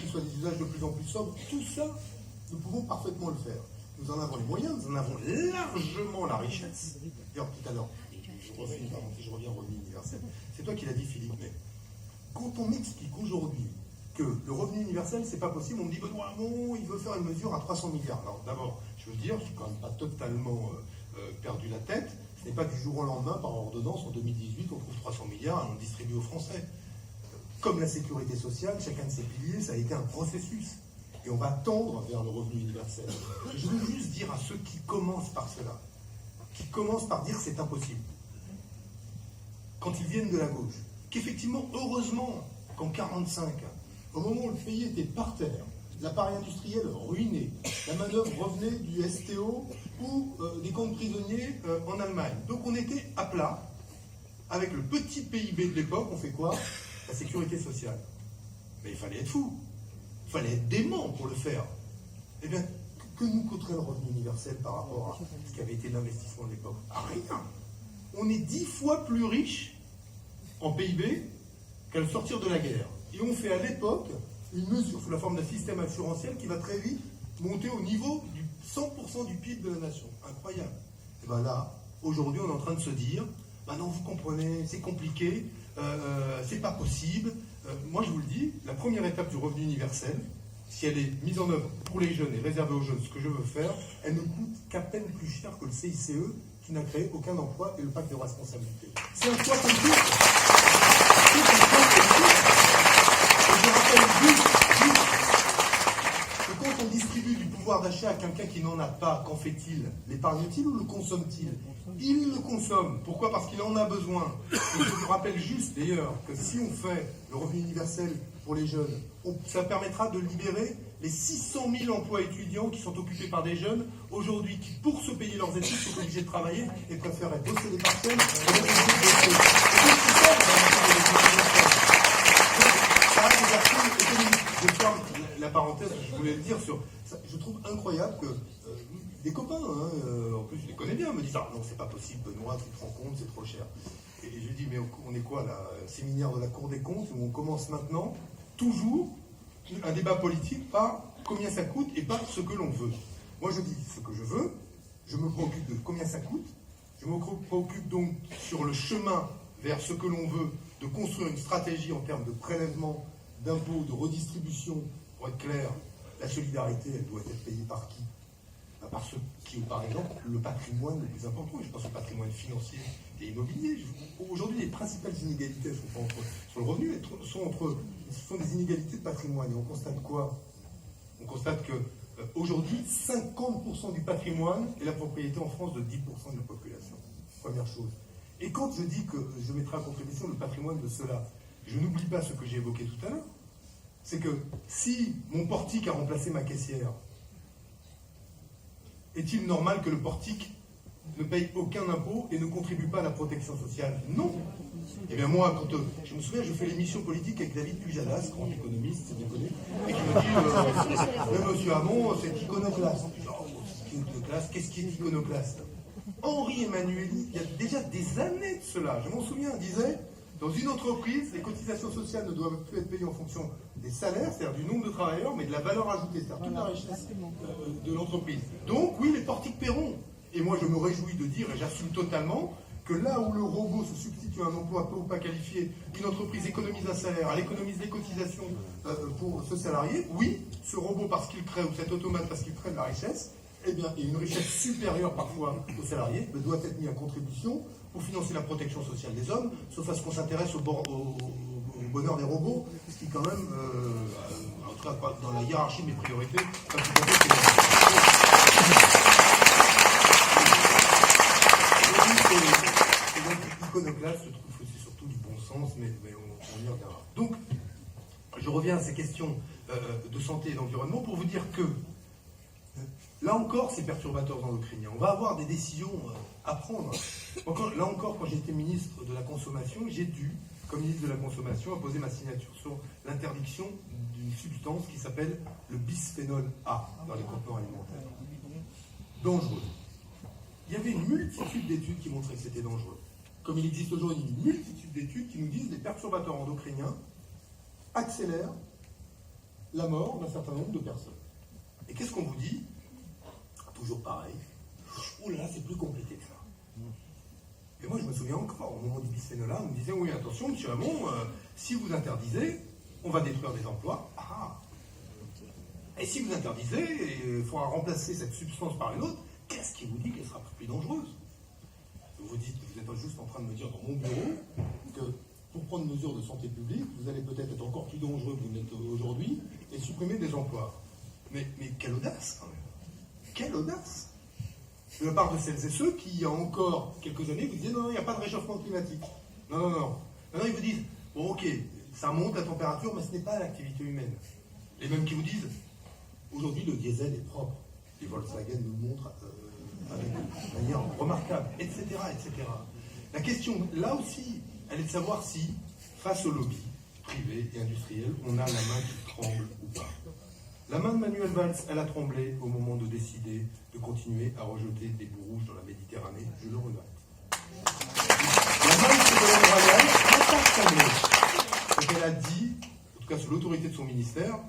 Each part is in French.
qu'ils soient des usages de plus en plus sobres, tout ça, nous pouvons parfaitement le faire. Nous en avons les moyens, nous en avons largement la richesse. D'ailleurs, tout à l'heure, je reviens au revenu universel. C'est toi qui l'as dit, Philippe, mais quand on m'explique aujourd'hui que le revenu universel, c'est pas possible, on me dit, Benoît Hamon, il veut faire une mesure à 300 milliards. Alors d'abord, je veux dire, je suis quand même pas totalement perdu la tête, ce n'est pas du jour au lendemain, par ordonnance, en 2018, on trouve 300 milliards et on distribue aux Français. Comme la sécurité sociale, chacun de ses piliers, ça a été un processus. Et on va tendre vers le revenu universel. Je veux juste dire à ceux qui commencent par cela, qui commencent par dire c'est impossible, quand ils viennent de la gauche, qu'effectivement, heureusement, qu'en 1945, au moment où le pays était par terre, l'appareil industriel ruiné, la manœuvre revenait du STO ou des camps de prisonniers en Allemagne. Donc on était à plat, avec le petit PIB de l'époque, on fait quoi? La sécurité sociale. Mais il fallait être fou. Il fallait être dément pour le faire. Eh bien, que nous coûterait le revenu universel par rapport à ce qui avait été l'investissement de l'époque? Rien. On est 10 fois plus riche en PIB qu'à le sortir de la guerre. Et on fait à l'époque une mesure sous la forme d'un système assurantiel qui va très vite monter au niveau du 100% du PIB de la nation. Incroyable. Et bien là, aujourd'hui, on est en train de se dire, ben non, vous comprenez, c'est compliqué, c'est pas possible. Moi, je vous le dis, la première étape du revenu universel, si elle est mise en œuvre pour les jeunes et réservée aux jeunes, ce que je veux faire, elle ne coûte qu'à peine plus cher que le CICE, qui n'a créé aucun emploi, et le pacte de responsabilité. C'est un choix politique. C'est un choix politique. Et je rappelle juste que quand on distribue du pouvoir d'achat à quelqu'un qui n'en a pas, qu'en fait-il? L'épargne-t-il ou le consomme-t-il? Il le consomme. Pourquoi? Parce qu'il en a besoin. Et je vous rappelle juste, d'ailleurs, que si on fait le revenu universel pour les jeunes, ça permettra de libérer les 600 000 emplois étudiants qui sont occupés par des jeunes, aujourd'hui, qui, pour se payer leurs études, sont obligés de travailler et préfèrent bosser des partiels. Je ferme la parenthèse, je voulais le dire sur ça. Je trouve incroyable que des copains, en plus je les connais bien, me disent ah non c'est pas possible Benoît, tu te rends compte, c'est trop cher. Et je dis mais on est quoi là, séminaire de la Cour des comptes où on commence maintenant toujours un débat politique par combien ça coûte et pas ce que l'on veut. Moi je dis ce que je veux, je me préoccupe de combien ça coûte, je me préoccupe donc sur le chemin vers ce que l'on veut, de construire une stratégie en termes de prélèvement, d'impôts, de redistribution. Pour être clair, la solidarité, elle doit être payée par qui? Par ceux qui ont, par exemple, le patrimoine le plus important. Je pense au patrimoine financier et immobilier. Aujourd'hui, les principales inégalités sont pas sur le revenu, ce sont des inégalités de patrimoine. Et on constate quoi? On constate que aujourd'hui, 50% du patrimoine est la propriété en France de 10% de la population. Première chose. Et quand je dis que je mettrai à contribution le patrimoine de ceux-là, je n'oublie pas ce que j'ai évoqué tout à l'heure. C'est que si mon portique a remplacé ma caissière, est-il normal que le portique ne paye aucun impôt et ne contribue pas à la protection sociale? Non. Eh bien moi, quand je me souviens, je fais l'émission politique avec David Pujadas, grand économiste, c'est bien connu, et qui me dit Monsieur Hamon, c'est iconoclaste. Iconoclaste, qu'est-ce qui est iconoclaste? Henri Emmanuelli, il y a déjà des années de cela, je m'en souviens, disait dans une entreprise, les cotisations sociales ne doivent plus être payées en fonction des salaires, c'est-à-dire du nombre de travailleurs, mais de la valeur ajoutée, c'est-à-dire toute la richesse de l'entreprise. Donc oui, les portiques paieront. Et moi, je me réjouis de dire, et j'assume totalement, que là où le robot se substitue à un emploi peu ou pas qualifié, une entreprise économise un salaire, elle économise des cotisations pour ce salarié, oui, ce robot, parce qu'il crée, ou cet automate, parce qu'il crée de la richesse, eh bien, et une richesse supérieure parfois aux salariés, doit être mis à contribution pour financer la protection sociale des hommes, sauf à ce qu'on s'intéresse au bonheur des robots, ce qui quand même, en tout cas dans la hiérarchie de mes priorités, pas tout à fait. C'est iconoclaste, je trouve que c'est surtout du bon sens, mais on y reviendra. Donc, je reviens à ces questions de santé et d'environnement pour vous dire que là encore, c'est perturbateur endocriniens. On va avoir des décisions à prendre. Là encore, quand j'étais ministre de la Consommation, j'ai dû, comme ministre de la Consommation, apposer ma signature sur l'interdiction d'une substance qui s'appelle le bisphénol A dans les contenants alimentaires. Dangereux. Il y avait une multitude d'études qui montraient que c'était dangereux. Comme il existe aujourd'hui une multitude d'études qui nous disent que les perturbateurs endocriniens accélèrent la mort d'un certain nombre de personnes. Et qu'est-ce qu'on vous dit? Toujours pareil. Oh là là, c'est plus compliqué que ça. Et moi, je me souviens encore, au moment du bisphénol A, on me disait, oui, attention, monsieur Hamon, si vous interdisez, on va détruire des emplois. Ah. Et si vous interdisez, il faudra remplacer cette substance par une autre, qu'est-ce qui vous dit qu'elle sera plus dangereuse? Vous dites que vous n'êtes pas juste en train de me dire dans mon bureau que pour prendre mesure de santé publique, vous allez peut-être être encore plus dangereux que vous n'êtes aujourd'hui et supprimer des emplois. Mais quelle audace, quand même. Quelle audace de la part de celles et ceux qui, il y a encore quelques années, vous disaient non, il n'y a pas de réchauffement climatique. Non. Maintenant, ils vous disent, bon, ok, ça monte la température, mais ce n'est pas l'activité humaine. Les mêmes qui vous disent, aujourd'hui, le diesel est propre. Et Volkswagen nous le montre avec une manière remarquable, etc., etc. La question, là aussi, elle est de savoir si, face aux lobbies privés et industriels, on a la main qui tremble ou pas. La main de Manuel Valls, elle a tremblé au moment de décider de continuer à rejeter des boues rouges dans la Méditerranée. Je le regrette. La main de Ségolène Royal n'a pas tremblé. Donc elle a dit, en tout cas sous l'autorité de son ministère,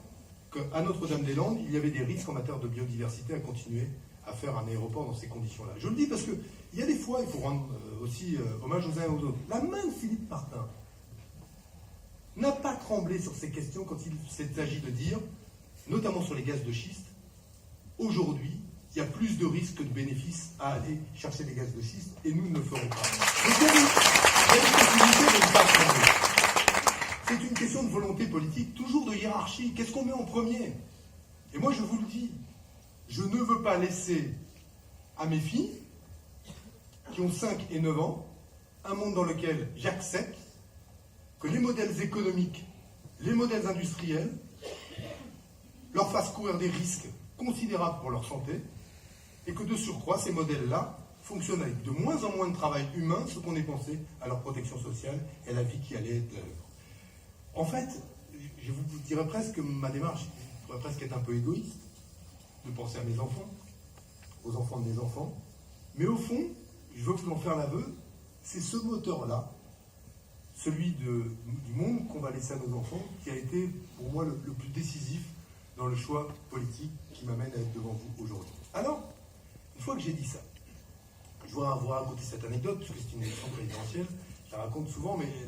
qu'à Notre-Dame-des-Landes, il y avait des risques en matière de biodiversité à continuer à faire un aéroport dans ces conditions-là. Je le dis parce qu'il y a des fois, il faut rendre aussi hommage aux uns et aux autres. La main de Philippe Martin n'a pas tremblé sur ces questions quand il s'agit de dire, notamment sur les gaz de schiste, aujourd'hui, il y a plus de risques que de bénéfices à aller chercher des gaz de schiste, et nous ne le ferons pas. Donc, il y a une possibilité de ne pas trembler. C'est une question de volonté politique, toujours de hiérarchie. Qu'est-ce qu'on met en premier? Et moi, je vous le dis, je ne veux pas laisser à mes filles, qui ont 5 et 9 ans, un monde dans lequel j'accepte que les modèles économiques, les modèles industriels, leur fassent courir des risques considérables pour leur santé, et que de surcroît, ces modèles-là fonctionnent avec de moins en moins de travail humain, ce qu'on ait pensé à leur protection sociale et à la vie qui allait être la leur. En fait, je vous dirais presque que ma démarche pourrait presque être un peu égoïste, de penser à mes enfants, aux enfants de mes enfants, mais au fond, je veux vous en faire l'aveu, c'est ce moteur-là, celui du monde qu'on va laisser à nos enfants, qui a été pour moi le plus décisif dans le choix politique qui m'amène à être devant vous aujourd'hui. Alors, une fois que j'ai dit ça, je voudrais vous raconter cette anecdote, parce que c'est une élection présidentielle, je la raconte souvent, mais je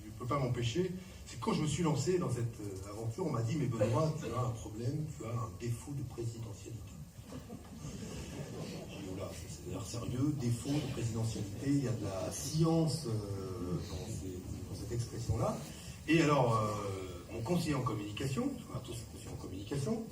ne peux pas m'empêcher. C'est que quand je me suis lancé dans cette aventure, on m'a dit, mais Benoît, tu as un problème, tu as un défaut de présidentialité. J'ai dit, oula, c'est l'air sérieux, défaut de présidentialité, il y a de la science dans cette expression-là. Et alors, mon conseiller en communication, on a tous un conseiller en communication,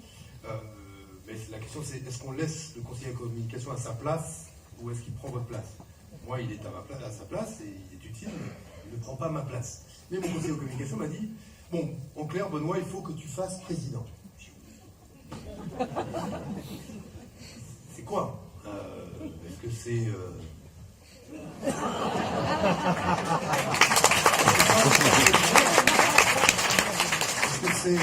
mais la question c'est, est-ce qu'on laisse le conseiller en communication à sa place ou est-ce qu'il prend votre place? Moi, il est à sa place et il est utile, mais il ne prend pas ma place. Mais mon conseiller en communication m'a dit, bon, en clair, Benoît, il faut que tu fasses président. C'est quoi? Est-ce que c'est... c'est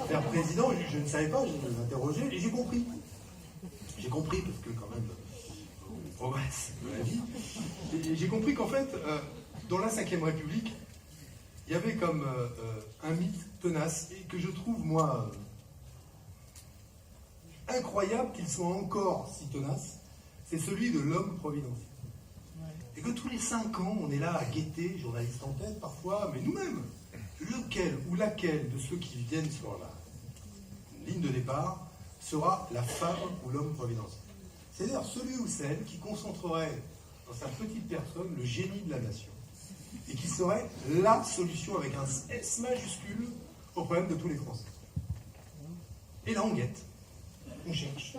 faire président, je ne savais pas, je l'ai interrogé et j'ai compris. J'ai compris parce que quand même, on progresse de la vie. Et j'ai compris qu'en fait, dans la Ve République, il y avait comme un mythe tenace et que je trouve, moi, incroyable qu'il soit encore si tenace, c'est celui de l'homme providentiel. Et que tous les 5 ans, on est là à guetter, journalistes en tête parfois, mais nous-mêmes, lequel ou laquelle de ceux qui viennent sur la ligne de départ sera la femme ou l'homme providentiel. C'est-à-dire celui ou celle qui concentrerait dans sa petite personne le génie de la nation et qui serait la solution avec un S majuscule au problème de tous les Français. Et là, on guette, on cherche.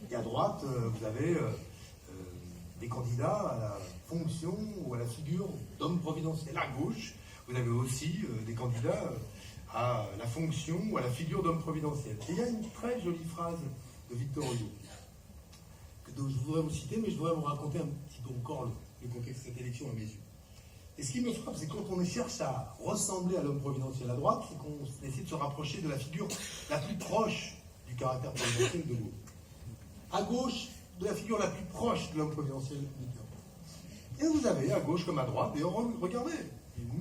Et à droite, vous avez des candidats à la fonction ou à la figure d'homme providentiel. À gauche, vous avez aussi des candidats à la fonction ou à la figure d'homme providentiel. Et il y a une très jolie phrase de Victor Hugo, que je voudrais vous citer, mais je voudrais vous raconter un petit peu encore le contexte de cette élection à mes yeux. Et ce qui me frappe, c'est quand on cherche à ressembler à l'homme providentiel à droite, c'est qu'on essaie de se rapprocher de la figure la plus proche du caractère providentiel de Gaulle. À gauche, de la figure la plus proche de l'homme providentiel Mitterrand. Et vous avez, à gauche comme à droite, et regardez,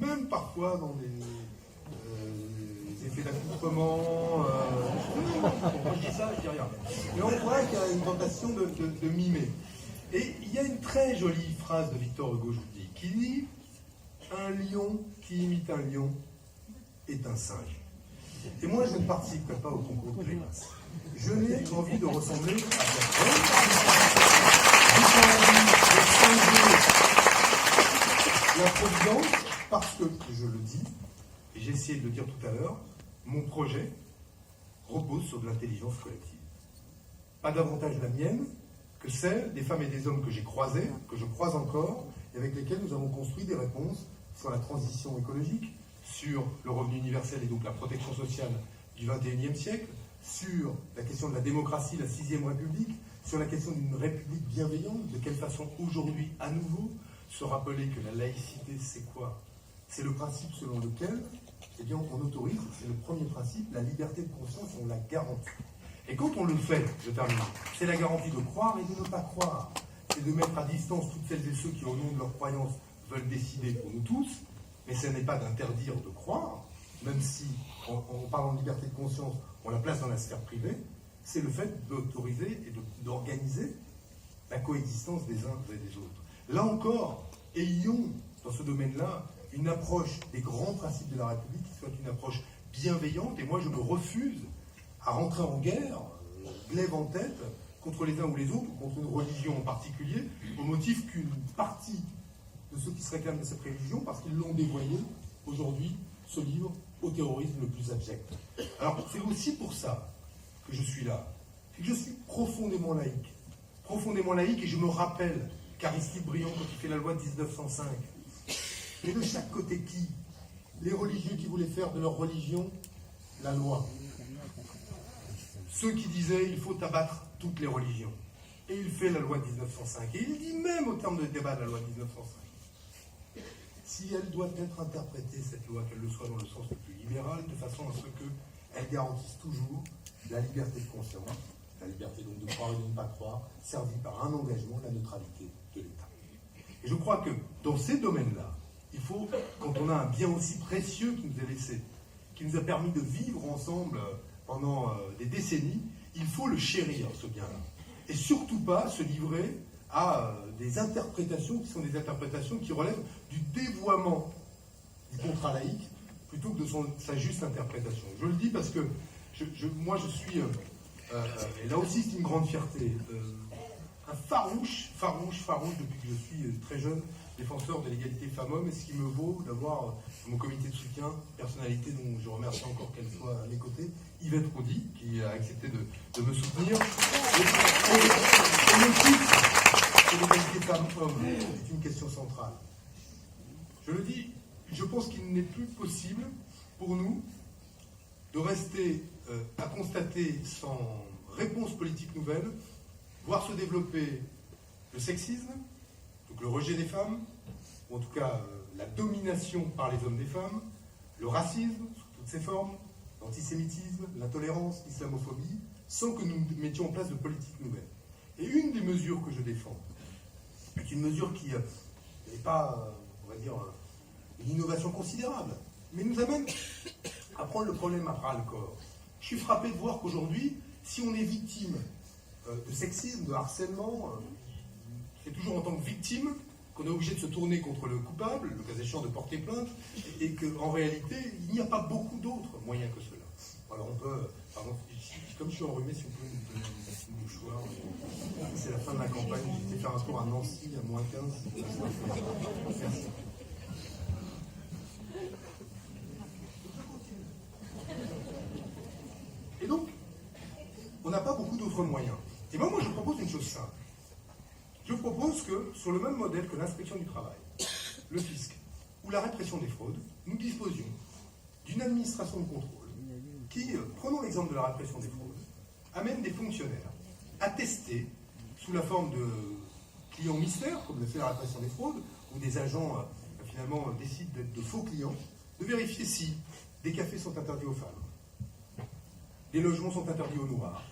même parfois dans des autrement. Moi je dis ça, je dis rien. Mais on voit qu'il y a une tentation de mimer. Et il y a une très jolie phrase de Victor Hugo, je vous dis, qui dit « Un lion qui imite un lion est un singe ». Et moi, je ne participerai pas au concours de grimaces. Je n'ai envie de ressembler à personne. J'ai envie de changer la providence parce que, je le dis, et j'ai essayé de le dire tout à l'heure, mon projet repose sur de l'intelligence collective. Pas davantage la mienne que celle des femmes et des hommes que j'ai croisés, que je croise encore, et avec lesquels nous avons construit des réponses sur la transition écologique, sur le revenu universel et donc la protection sociale du XXIe siècle, sur la question de la démocratie, la 6e République, sur la question d'une République bienveillante, de quelle façon aujourd'hui, à nouveau, se rappeler que la laïcité, c'est quoi? C'est le principe selon lequel, eh bien, on autorise, c'est le premier principe, la liberté de conscience, on la garantit. Et quand on le fait, je termine, c'est la garantie de croire et de ne pas croire. C'est de mettre à distance toutes celles et ceux qui, au nom de leur croyance, veulent décider pour nous tous, mais ce n'est pas d'interdire de croire, même si, en parlant de liberté de conscience, on la place dans la sphère privée, c'est le fait d'autoriser et d'organiser la coexistence des uns et des autres. Là encore, ayons, dans ce domaine-là, une approche des grands principes de la République qui soit une approche bienveillante, et moi je me refuse à rentrer en guerre, glaive en tête, contre les uns ou les autres, ou contre une religion en particulier, au motif qu'une partie de ceux qui se réclament de cette religion, parce qu'ils l'ont dévoyé, aujourd'hui, se livrent au terrorisme le plus abject. Alors, c'est aussi pour ça que je suis là. C'est que je suis profondément laïque, et je me rappelle qu'Aristide Briand, quand il fait la loi de 1905, et de chaque côté qui? Les religieux qui voulaient faire de leur religion la loi. Ceux qui disaient il faut abattre toutes les religions. Et il fait la loi de 1905. Et il dit même au terme de débat de la loi de 1905, si elle doit être interprétée, cette loi, qu'elle le soit dans le sens le plus libéral, de façon à ce qu'elle garantisse toujours la liberté de conscience, la liberté donc de croire et de ne pas croire, servie par un engagement, la neutralité de l'État. Et je crois que dans ces domaines-là, il faut, quand on a un bien aussi précieux qui nous est laissé, qui nous a permis de vivre ensemble pendant des décennies, il faut le chérir, ce bien-là. Et surtout pas se livrer à des interprétations qui sont des interprétations qui relèvent du dévoiement du contrat laïque plutôt que de sa juste interprétation. Je le dis parce que moi je suis, et là aussi c'est une grande fierté, un farouche depuis que je suis très jeune, défenseur de l'égalité femmes-hommes, et ce qui me vaut d'avoir mon comité de soutien, personnalité dont je remercie encore qu'elle soit à mes côtés, Yvette Roudy, qui a accepté de me soutenir. Et le titre de l'égalité femmes-hommes est une question centrale. Je le dis, je pense qu'il n'est plus possible pour nous de rester à constater sans réponse politique nouvelle, voir se développer le sexisme, donc le rejet des femmes, ou en tout cas la domination par les hommes des femmes, le racisme sous toutes ses formes, l'antisémitisme, l'intolérance, l'islamophobie, sans que nous mettions en place de politiques nouvelles. Et une des mesures que je défends est une mesure qui n'est pas, on va dire, une innovation considérable, mais nous amène à prendre le problème à bras-le-corps. Je suis frappé de voir qu'aujourd'hui, si on est victime de sexisme, de harcèlement, c'est toujours en tant que victime qu'on est obligé de se tourner contre le coupable, le cas échéant de porter plainte, et qu'en réalité, il n'y a pas beaucoup d'autres moyens que cela. Alors on peut, pardon, comme je suis enrhumé, si vous pouvez me donner une mouchoir, c'est la fin de la campagne, j'ai été faire un tour à Nancy à moins 15. Merci. Et donc, on n'a pas beaucoup d'autres moyens. Et moi, je propose une chose simple. Je propose que, sur le même modèle que l'inspection du travail, le fisc ou la répression des fraudes, nous disposions d'une administration de contrôle qui, prenons l'exemple de la répression des fraudes, amène des fonctionnaires à tester, sous la forme de clients mystères, comme le fait la répression des fraudes, où des agents finalement décident d'être de faux clients, de vérifier si des cafés sont interdits aux femmes, des logements sont interdits aux noirs,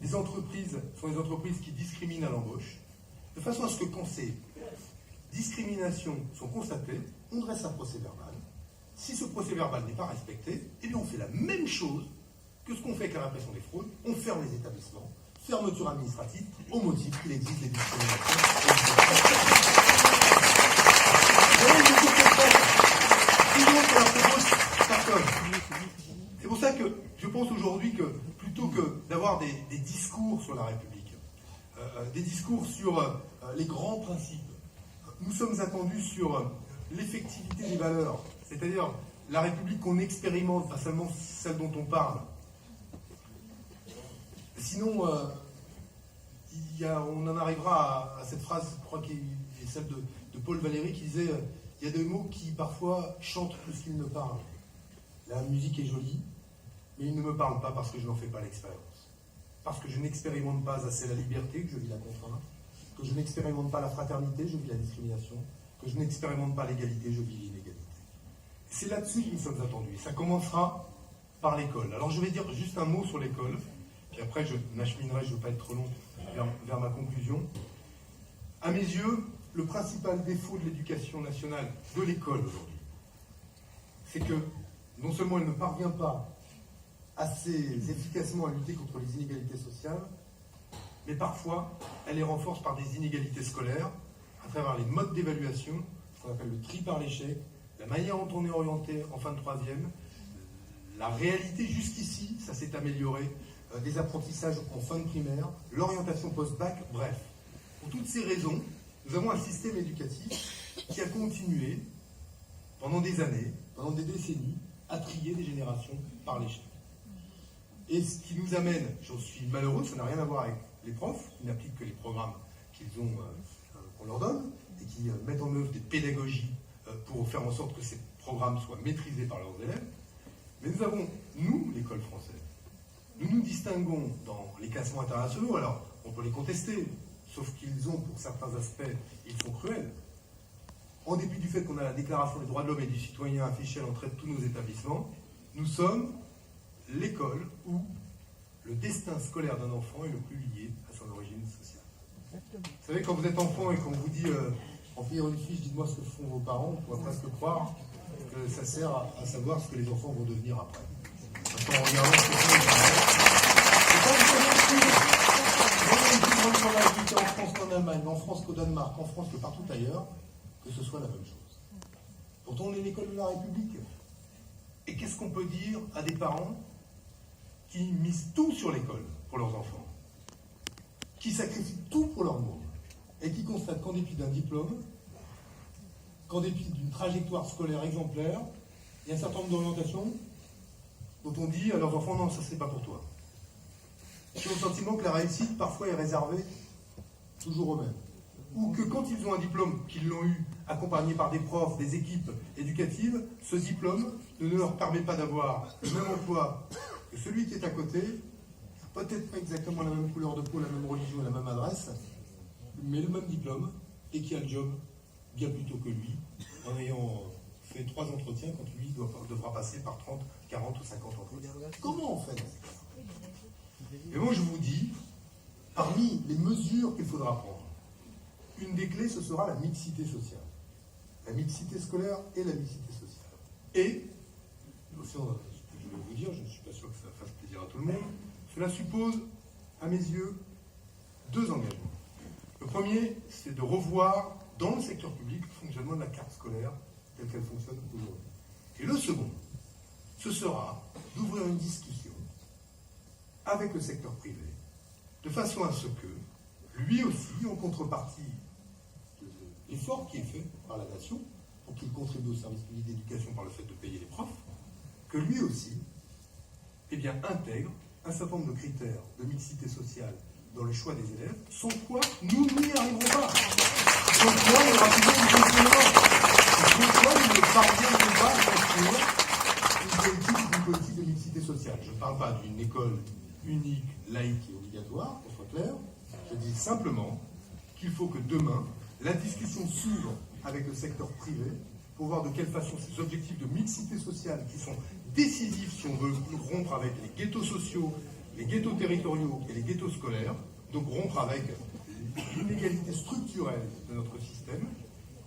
les entreprises sont des entreprises qui discriminent à l'embauche, de façon à ce que quand ces discriminations sont constatées, on dresse un procès verbal. si ce procès-verbal n'est pas respecté, eh bien on fait la même chose que ce qu'on fait avec la répression des fraudes, on ferme les établissements, fermeture administrative, au motif qu'il existe des discriminations. C'est pour ça que je pense aujourd'hui que, plutôt que d'avoir des discours sur la République, des discours sur les grands principes, nous sommes attendus sur l'effectivité des valeurs, c'est-à-dire la République qu'on expérimente, pas seulement celle dont on parle. Sinon, on en arrivera à cette phrase, je crois qu'elle est celle de Paul Valéry, qui disait « Il y a des mots qui parfois chantent plus qu'ils ne parlent. La musique est jolie, mais ils ne me parlent pas parce que je n'en fais pas l'expérience. Parce que je n'expérimente pas assez la liberté, que je vis la contrainte, que je n'expérimente pas la fraternité, je vis la discrimination, que je n'expérimente pas l'égalité, je vis l'inégalité. » C'est là-dessus que nous sommes attendus. Ça commencera par l'école. Alors je vais dire juste un mot sur l'école, puis après je m'acheminerai, je ne veux pas être trop long, vers ma conclusion. À mes yeux, le principal défaut de l'éducation nationale, de l'école aujourd'hui, c'est que non seulement elle ne parvient pas assez efficacement à lutter contre les inégalités sociales, mais parfois elle les renforce par des inégalités scolaires, à travers les modes d'évaluation, ce qu'on appelle le tri par l'échec, la manière dont on est orienté en fin de troisième, la réalité jusqu'ici, ça s'est amélioré, des apprentissages en fin de primaire, l'orientation post-bac, bref. Pour toutes ces raisons, nous avons un système éducatif qui a continué pendant des années, pendant des décennies, à trier des générations par l'échec. Et ce qui nous amène, j'en suis malheureux, ça n'a rien à voir avec les profs, qui n'appliquent que les programmes qu'on leur donne, et qui mettent en œuvre des pédagogies pour faire en sorte que ces programmes soient maîtrisés par leurs élèves. Mais nous avons, nous, l'école française, nous nous distinguons dans les classements internationaux, alors on peut les contester, sauf qu'ils ont, pour certains aspects, ils sont cruels. En dépit du fait qu'on a la Déclaration des droits de l'homme et du citoyen affichée à l'entrée de tous nos établissements, nous sommes l'école où le destin scolaire d'un enfant est le plus lié à son origine sociale. Exactement. Vous savez, quand vous êtes enfant et qu'on vous dit en faisant une fiche, dites-moi ce que font vos parents, on pourrait presque croire que ça sert à savoir ce que les enfants vont devenir après. Parce qu'en regardant ce que font les parents, en France qu'en Allemagne, en France qu'au Danemark, en France que partout ailleurs, que ce soit la même chose. Pourtant, on est l'école de la République. Et qu'est-ce qu'on peut dire à des parents qui misent tout sur l'école pour leurs enfants, qui sacrifient tout pour leur monde, et qui constatent qu'en dépit d'un diplôme, qu'en dépit d'une trajectoire scolaire exemplaire, il y a un certain nombre d'orientations dont on dit à leurs enfants, non, ça c'est pas pour toi. Ils ont le sentiment que la réussite, parfois, est réservée toujours eux-mêmes. Ou que quand ils ont un diplôme, qu'ils l'ont eu, accompagné par des profs, des équipes éducatives, ce diplôme ne leur permet pas d'avoir le même emploi que celui qui est à côté, peut-être pas exactement la même couleur de peau, la même religion et la même adresse, mais le même diplôme, et qui a le job bien plus tôt que lui, en ayant fait 3 entretiens quand lui devra passer par 30, 40 ou 50 entretiens. Comment on fait? Et moi je vous dis, parmi les mesures qu'il faudra prendre, une des clés, ce sera la mixité sociale. La mixité scolaire et la mixité sociale. Et, je vais vous dire, je ne suis pas sûr que ça fasse plaisir à tout le monde, cela suppose, à mes yeux, 2 engagements. Le premier, c'est de revoir dans le secteur public le fonctionnement de la carte scolaire telle qu'elle fonctionne aujourd'hui. Et le second, ce sera d'ouvrir une discussion avec le secteur privé, de façon à ce que, lui aussi, en contrepartie de l'effort qui est fait par la nation, pour qu'il contribue au service public d'éducation par le fait de payer les profs, que lui aussi, eh bien, intègre un certain nombre de critères de mixité sociale dans le choix des élèves, sans quoi nous n'y arriverons pas. Sans quoi il y aura toujours du fonctionnement. Sans quoi nous ne parviendrons pas à construire une politique de mixité sociale. Je ne parle pas d'une école unique, laïque et obligatoire, qu'on soit clair. Je dis simplement qu'il faut que demain, la discussion s'ouvre avec le secteur privé pour voir de quelle façon ces objectifs de mixité sociale qui sont décisifs si on veut rompre avec les ghettos sociaux, les ghettos territoriaux et les ghettos scolaires, donc rompre avec l'inégalité structurelle de notre système,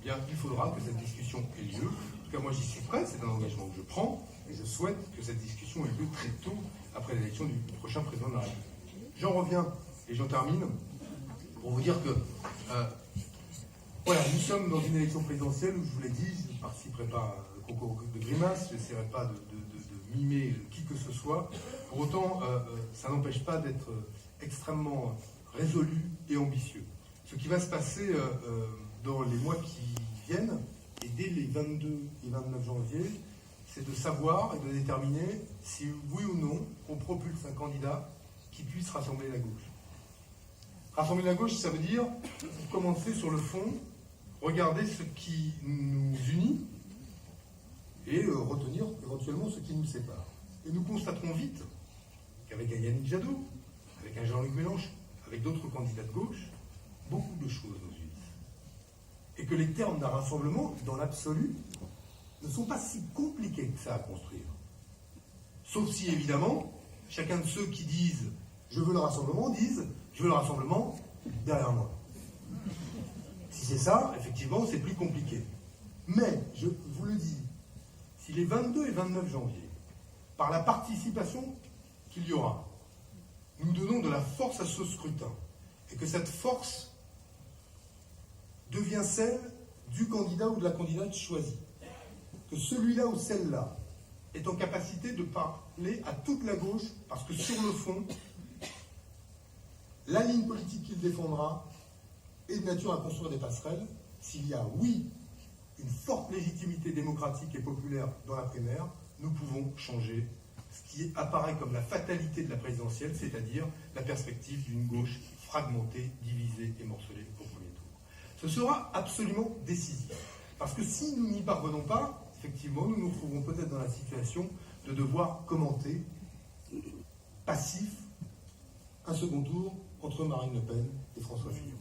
eh bien, il faudra que cette discussion ait lieu. tout cas moi j'y suis prêt, c'est un engagement que je prends, et je souhaite que cette discussion ait lieu très tôt après l'élection du prochain président de la République. J'en reviens, et j'en termine, pour vous dire que voilà, nous sommes dans une élection présidentielle où, je vous l'ai dit, je ne participerai pas au concours de grimaces, je n'essaierai pas de mimer qui que ce soit. Pour autant, ça n'empêche pas d'être extrêmement résolu et ambitieux. Ce qui va se passer dans les mois qui viennent, et dès les 22 et 29 janvier, c'est de savoir et de déterminer si oui ou non on propulse un candidat qui puisse rassembler la gauche. Rassembler la gauche, ça veut dire commencer sur le fond, regarder ce qui nous unit et retenir éventuellement ce qui nous sépare. Et nous constaterons vite qu'avec un Yannick Jadot, avec un Jean-Luc Mélenchon, avec d'autres candidats de gauche, beaucoup de choses nous unissent. Et que les termes d'un rassemblement, dans l'absolu, ne sont pas si compliqués que ça à construire. Sauf si, évidemment, chacun de ceux qui disent « je veux le rassemblement » disent « je veux le rassemblement derrière moi ». Si c'est ça, effectivement, c'est plus compliqué. Mais, je vous le dis, si les 22 et 29 janvier, par la participation qu'il y aura, nous donnons de la force à ce scrutin, et que cette force devient celle du candidat ou de la candidate choisie, que celui-là ou celle-là est en capacité de parler à toute la gauche, parce que sur le fond, la ligne politique qu'il défendra est de nature à construire des passerelles. S'il y a, oui, une forte légitimité démocratique et populaire dans la primaire, nous pouvons changer ce qui apparaît comme la fatalité de la présidentielle, c'est-à-dire la perspective d'une gauche fragmentée, divisée et morcelée au premier tour. Ce sera absolument décisif. Parce que si nous n'y parvenons pas, effectivement, nous nous retrouverons peut-être dans la situation de devoir commenter, passif, un second tour entre Marine Le Pen et François Fillon.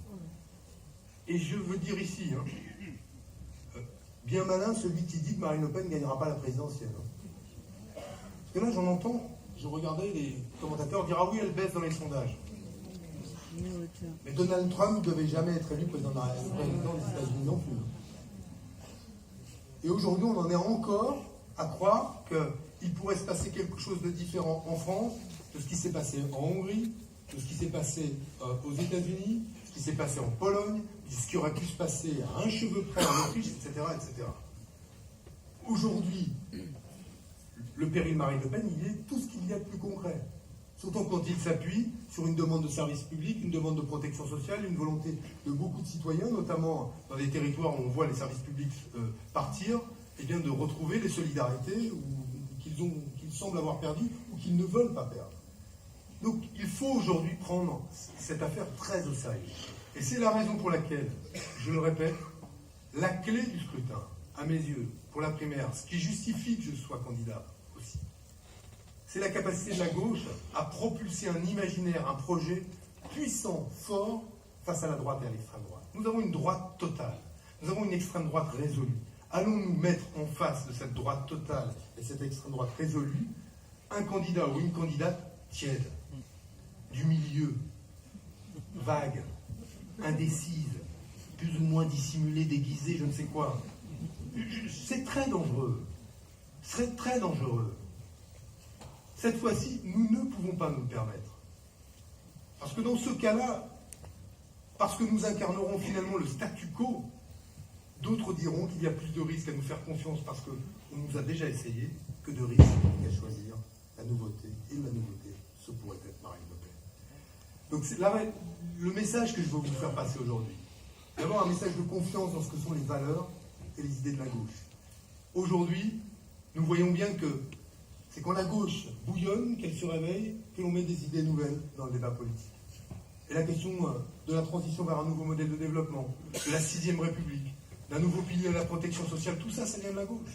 Et je veux dire ici, bien malin celui qui dit que Marine Le Pen ne gagnera pas la présidentielle. Parce que là, j'en entends, je regardais les commentateurs dire « Ah oui, elle baisse dans les sondages ». Mais Donald Trump ne devait jamais être élu président des États-Unis non plus. Et aujourd'hui, on en est encore à croire qu'il pourrait se passer quelque chose de différent en France de ce qui s'est passé en Hongrie, de ce qui s'est passé aux États-Unis, ce qui s'est passé en Pologne, de ce qui aurait pu se passer à un cheveu près en Autriche, etc., etc. Aujourd'hui, le péril Marine Le Pen, il est tout ce qu'il y a de plus concret. Surtout quand il s'appuie sur une demande de service public, une demande de protection sociale, une volonté de beaucoup de citoyens, notamment dans des territoires où on voit les services publics partir, et bien de retrouver les solidarités qu'ils semblent avoir perdues ou qu'ils ne veulent pas perdre. Donc il faut aujourd'hui prendre cette affaire très au sérieux. Et c'est la raison pour laquelle, je le répète, la clé du scrutin, à mes yeux, pour la primaire, ce qui justifie que je sois candidat aussi, c'est la capacité de la gauche à propulser un imaginaire, un projet puissant, fort, face à la droite et à l'extrême droite. Nous avons une droite totale, nous avons une extrême droite résolue. Allons-nous mettre en face de cette droite totale et cette extrême droite résolue un candidat ou une candidate tiède, du milieu, vague, indécise, plus ou moins dissimulée, déguisée, je ne sais quoi. C'est très dangereux. C'est très dangereux. Cette fois-ci, nous ne pouvons pas nous le permettre. Parce que dans ce cas-là, parce que nous incarnerons finalement le statu quo, d'autres diront qu'il y a plus de risques à nous faire confiance parce qu'on nous a déjà essayé que de risques à choisir la nouveauté. Et la nouveauté, ce pourrait être Marine Le Pen. Donc c'est le message que je veux vous faire passer aujourd'hui. D'abord un message de confiance dans ce que sont les valeurs et les idées de la gauche. Aujourd'hui, nous voyons bien que c'est quand la gauche bouillonne, qu'elle se réveille, que l'on met des idées nouvelles dans le débat politique. Et la question de la transition vers un nouveau modèle de développement, de la 6e République, d'un nouveau pilier de la protection sociale, tout ça, ça vient de la gauche.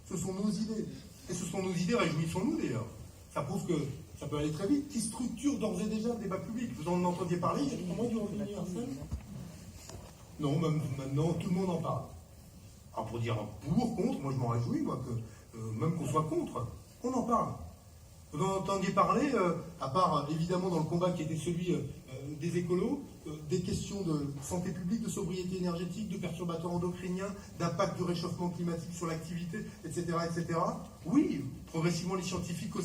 Ce sont nos idées. Et ce sont nos idées, réjouissons-nous d'ailleurs. Ça prouve que ça peut aller très vite, qui structure d'ores et déjà le débat public. Vous en entendiez parler, il y a quelques mois du revenu universel. Non, même maintenant, tout le monde en parle. Alors pour dire pour, contre, moi je m'en réjouis, moi, que même qu'on soit contre, on en parle. Vous en entendiez parler, à part évidemment dans le combat qui était celui des écolos, des questions de santé publique, de sobriété énergétique, de perturbateurs endocriniens, d'impact du réchauffement climatique sur l'activité, etc., etc. Oui, progressivement les scientifiques aussi